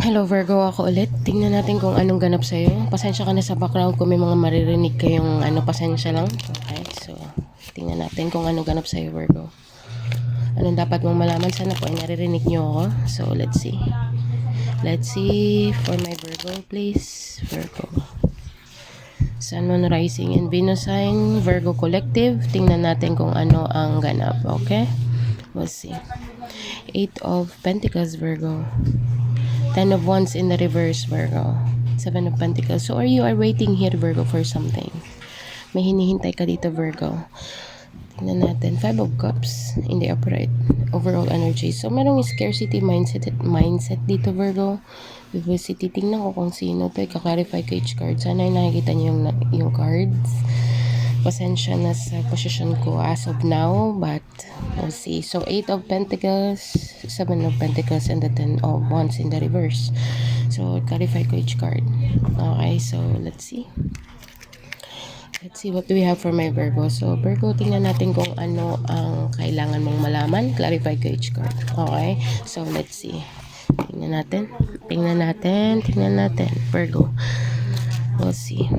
Hello Virgo, ako ulit. Tingnan natin kung anong ganap sa'yo. Pasensya ka na sa background kung may mga maririnig kayong pasensya lang. Okay, so tingnan natin kung anong ganap sa'yo Virgo. Anong dapat mong malaman? Sana po ay naririnig nyo ako. So let's see. Let's see for my Virgo please. Virgo. Sun, Moon, Rising, and Venus sign. Virgo Collective. Tingnan natin kung ano ang ganap. Okay? We'll see. 8 of Pentacles Virgo. 10 of Wands in the reverse, Virgo. 7 of Pentacles. So, you are waiting here, Virgo, for something. May hinihintay ka dito, Virgo. Tingnan natin. 5 of Cups in the upright. Overall energy. So, merong scarcity mindset dito, Virgo. We will see. Titingnan ko kung sino to. Ika-clarify ko each card. Sana ay nakikita niyo yung cards. Pasensya na sa position ko as of now, but we'll see. So 8 of Pentacles, 7 of Pentacles, and the 10 of Wands in the reverse. So clarify ko each card. Okay, so let's see. Let's see what do we have for my Virgo. So Virgo, tingnan natin kung ano ang kailangan mong malaman. Clarify ko each card. Okay, so let's see. Tingnan natin. Virgo. We'll see.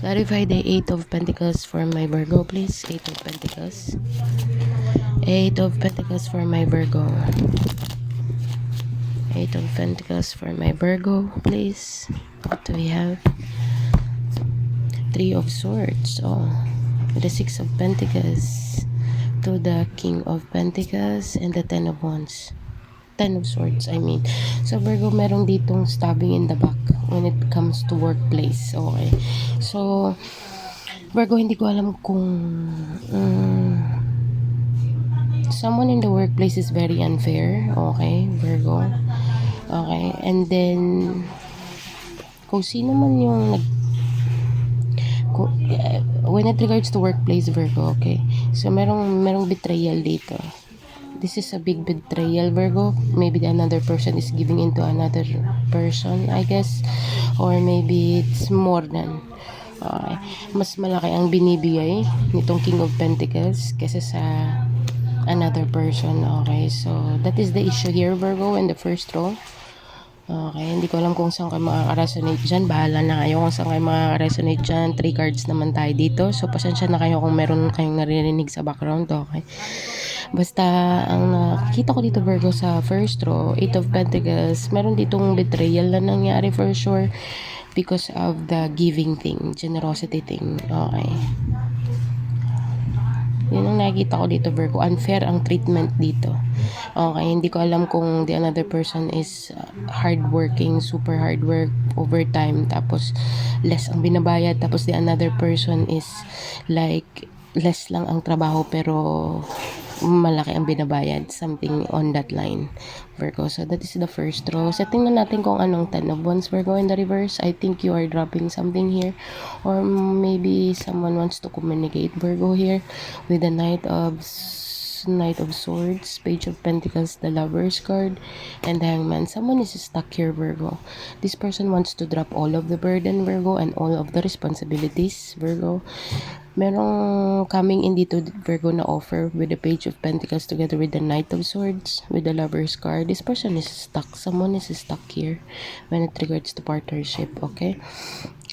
Clarify the 8 of Pentacles for my Virgo, please. 8 of Pentacles. 8 of Pentacles for my Virgo. 8 of Pentacles for my Virgo, please. What do we have? 3 of Swords. Oh, the 6 of Pentacles to the King of Pentacles and the 10 of Wands. 10 of Swords, I mean. So, Virgo, merong ditong stabbing in the back when it comes to workplace. Okay. So, Virgo, hindi ko alam kung someone in the workplace is very unfair. Okay, Virgo. Okay. And then, kung sino man yung when it regards to workplace, Virgo, okay. So, merong betrayal dito. This is a big betrayal, Virgo. Maybe another person is giving into another person, I guess. Or maybe it's more than. Okay. Mas malaki ang binibigay nitong King of Pentacles kaysa sa another person. Okay. So, that is the issue here, Virgo, in the first row. Okay. Hindi ko alam kung saan kayo makaka-resonate dyan. Bahala na kayo kung saan kayo makaka-resonate dyan. 3 cards naman tayo dito. So, pasensya na kayo kung meron kayong naririnig sa background. Okay. Basta, ang nakita ko dito, Virgo, sa first row, 8 of Pentacles, meron ditong betrayal na nangyari for sure because of the giving thing, generosity thing. Okay. Yun ang nakikita ko dito, Virgo. Unfair ang treatment dito. Okay, hindi ko alam kung the another person is hardworking, super hard work, overtime, tapos less ang binabayad, tapos the another person is like less lang ang trabaho pero malaki ang binabayad, something on that line, Virgo. So that is the first row. So tingnan natin kung anong 10 of Wands, Virgo, in the reverse. I think you are dropping something here, or maybe someone wants to communicate, Virgo, here with the Knight of Swords, Page of Pentacles, the Lovers card, and the Hangman. Someone is stuck here, Virgo. This person wants to drop all of the burden, Virgo, and all of the responsibilities, Virgo. Merong coming in dito, Virgo, na offer with the Page of Pentacles together with the Knight of Swords, with the Lovers card. This person is stuck. Someone is stuck here when it regards to partnership, okay?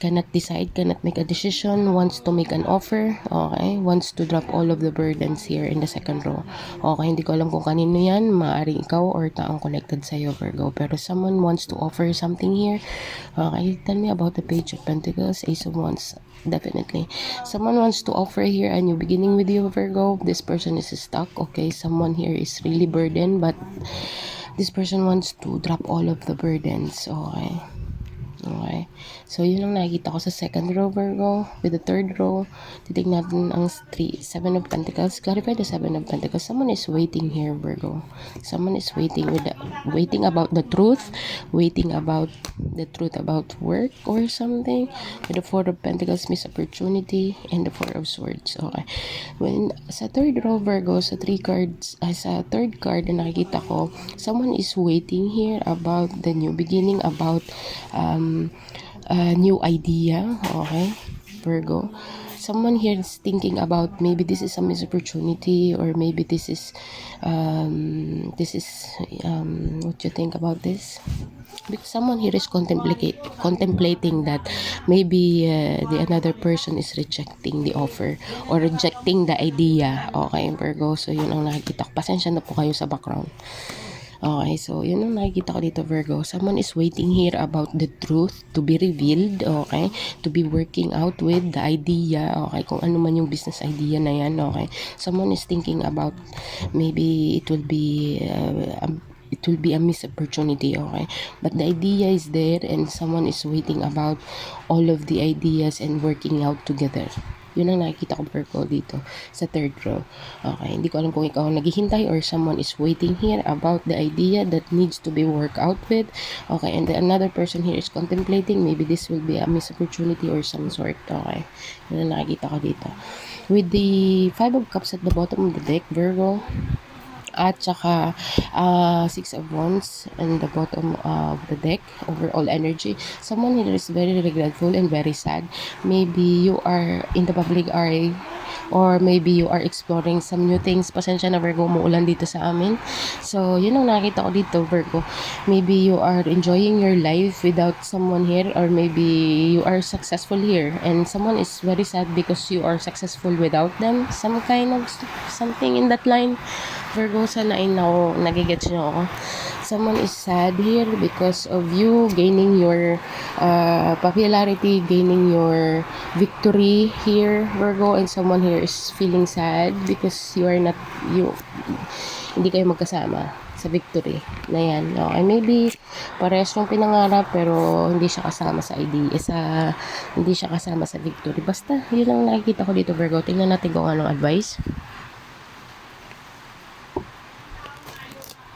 Cannot decide, cannot make a decision, wants to make an offer, okay? Wants to drop all of the burdens here in the second row. Okay, hindi ko alam kung kanino yan, maaaring ikaw or taong connected sa'yo, Virgo. Pero someone wants to offer something here. Okay, tell me about the Page of Pentacles, Ace of Wands, definitely. Someone wants to offer here a new beginning with you, Virgo. This person is stuck, okay? Someone here is really burdened, but this person wants to drop all of the burdens, okay? Okay. So, yun ang nakikita ko sa second row, Virgo. With the third row, titignan natin ang 7 of Pentacles. Clarify the 7 of Pentacles. Someone is waiting here, Virgo. Someone is waiting waiting about the truth. Waiting about the truth about work or something. With the 4 of Pentacles, missed opportunity. And the 4 of Swords. Okay. When, sa third row, Virgo, sa sa third card na nakikita ko, someone is waiting here about the new beginning, about a new idea, okay, Virgo. someone here is thinking about maybe this is a missed opportunity, or maybe this is what you think about this, because someone here is contemplating that maybe the another person is rejecting the offer or rejecting the idea. Okay, Virgo, so yun ang nakikita ko. Pasensya na po kayo sa background. Okay, so yun ang nakikita ko dito, Virgo. Someone is waiting here about the truth to be revealed, okay? To be working out with the idea, okay? Kung ano man yung business idea na yan, okay? Someone is thinking about maybe it will be a missed opportunity, okay? But the idea is there, and someone is waiting about all of the ideas and working out together. Yun ang nakikita ko, Virgo, dito sa third row. Okay, hindi ko alam kung ikaw ang naghihintay or someone is waiting here about the idea that needs to be worked out with. Okay, and the another person here is contemplating maybe this will be a missed opportunity or some sort. Okay, yun ang nakikita ko dito. With the Five of Cups at the bottom of the deck, Virgo, at saka Six of Wands in the bottom of the deck, overall energy, someone here is very regretful and very sad. Maybe you are in the public eye, or maybe you are exploring some new things. Pasensya na, Virgo, umuulan dito sa amin. So yun ang nakita ko dito, Virgo. Maybe you are enjoying your life without someone here, or maybe you are successful here and someone is very sad because you are successful without them. Some kind of something in that line, Virgo. Sana ay nagigets nyo ako. Someone is sad here because of you gaining your popularity, gaining your victory here, Virgo, and someone here is feeling sad because hindi kayo magkasama sa victory na yan. Okay, maybe parehas yung pinangarap pero hindi siya kasama sa idea, hindi siya kasama sa victory. Basta yun ang nakikita ko dito, Virgo. Tingnan natin kung anong advice.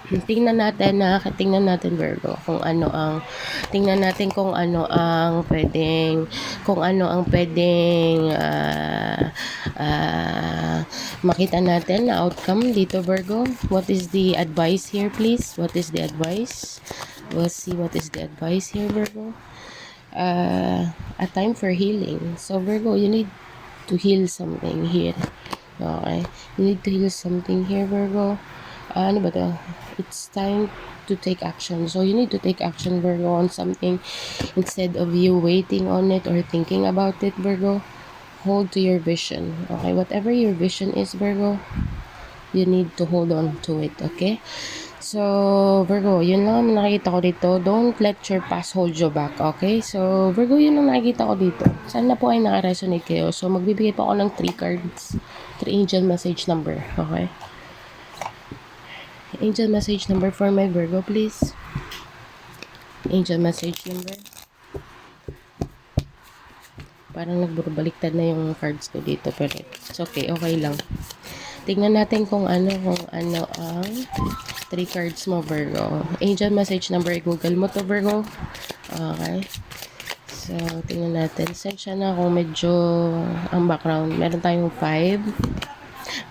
Tingnan natin, Virgo, kung ano ang pwedeng makita natin na outcome dito, Virgo. What is the advice here, please? What is the advice? We'll see what is the advice here, Virgo. A time for healing. So, Virgo, you need to heal something here. Okay? You need to heal something here, Virgo. Ano ba to? It's time to take action. So you need to take action, Virgo, on something instead of you waiting on it or thinking about it, Virgo. Hold to your vision. Okay, whatever your vision is, Virgo, you need to hold on to it. Okay, so Virgo, yun lang ang nakikita ko dito. Don't let your past hold you back. Okay, so Virgo, yun ang nakikita ko dito. Sana po ay naka-resonate kayo. So magbibigay pa ako ng 3 cards, 3 angel message number. Okay, angel message number for my Virgo, please. Angel message number. Parang nagbubaliktad na yung cards ko dito, pero it's okay, okay lang. Tingnan natin kung ano ang 3 cards mo, Virgo. Angel message number, i-google mo to, Virgo. Okay. So, tingnan natin. Sensya na kung medyo ang background. Meron tayong 5,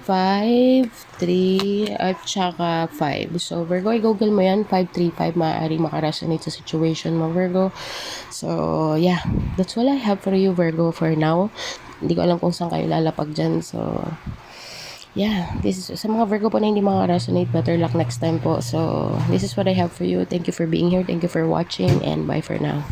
3, at saka 5. So, Virgo, i-google mo yan. 535, maaari makaresonate sa situation mo, Virgo. So, yeah. That's all I have for you, Virgo, for now. Hindi ko alam kung saan kayo lalapag dyan. So, yeah. This is, sa mga Virgo po na hindi makaresonate, better luck next time po. So, this is what I have for you. Thank you for being here. Thank you for watching. And bye for now.